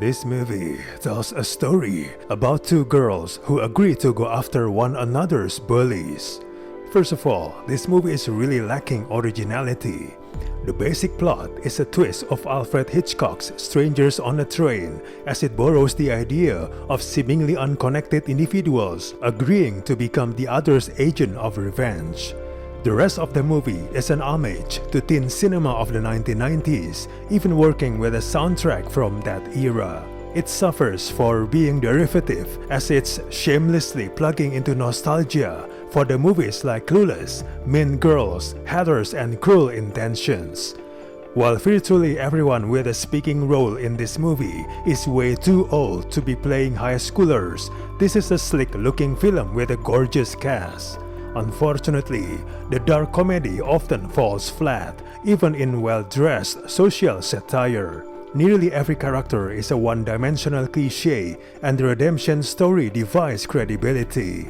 This movie tells a story about two girls who agree to go after one another's bullies. First of all, this movie is really lacking originality. The basic plot is a twist of Alfred Hitchcock's Strangers on a Train, as it borrows the idea of seemingly unconnected individuals agreeing to become the other's agent of revenge. The rest of the movie is an homage to teen cinema of the 1990s, even working with a soundtrack from that era. It suffers for being derivative, as it's shamelessly plugging into nostalgia for the movies like Clueless, Mean Girls, Hatters, and Cruel Intentions. While virtually everyone with a speaking role in this movie is way too old to be playing high schoolers, this is a slick-looking film with a gorgeous cast. Unfortunately, the dark comedy often falls flat, even in well-dressed social satire. Nearly every character is a one-dimensional cliché, and the redemption story defies credibility.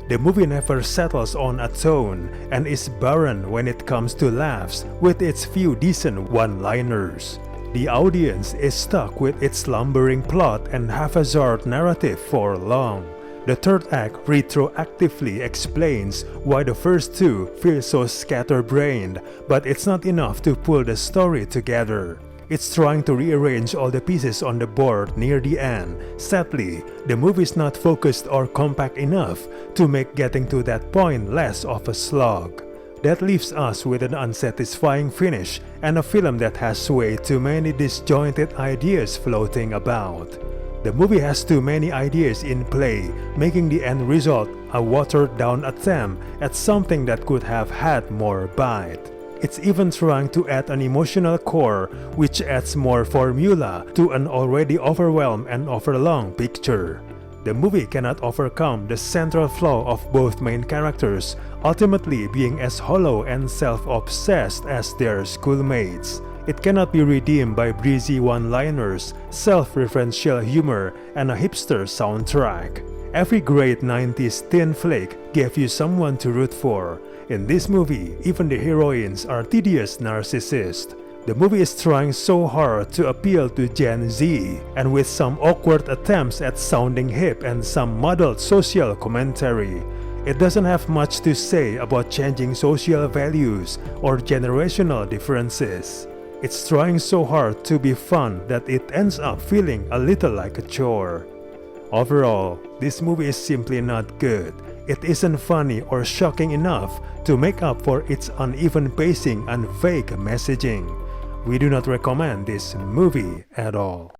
The movie never settles on a tone and is barren when it comes to laughs, with its few decent one-liners. The audience is stuck with its lumbering plot and haphazard narrative for long. The third act retroactively explains why the first two feel so scatterbrained, but it's not enough to pull the story together. It's trying to rearrange all the pieces on the board near the end. Sadly, the movie is not focused or compact enough to make getting to that point less of a slog. That leaves us with an unsatisfying finish and a film that has way too many disjointed ideas floating about. The movie has too many ideas in play, making the end result a watered-down attempt at something that could have had more bite. It's even trying to add an emotional core, which adds more formula to an already overwhelmed and overlong picture. The movie cannot overcome the central flaw of both main characters, ultimately being as hollow and self-obsessed as their schoolmates. It cannot be redeemed by breezy one-liners, self-referential humor, and a hipster soundtrack. Every great 90s teen flick gave you someone to root for. In this movie, even the heroines are tedious narcissists. The movie is trying so hard to appeal to Gen Z, and with some awkward attempts at sounding hip and some muddled social commentary. It doesn't have much to say about changing social values or generational differences. It's trying so hard to be fun that it ends up feeling a little like a chore. Overall, this movie is simply not good. It isn't funny or shocking enough to make up for its uneven pacing and vague messaging. We do not recommend this movie at all.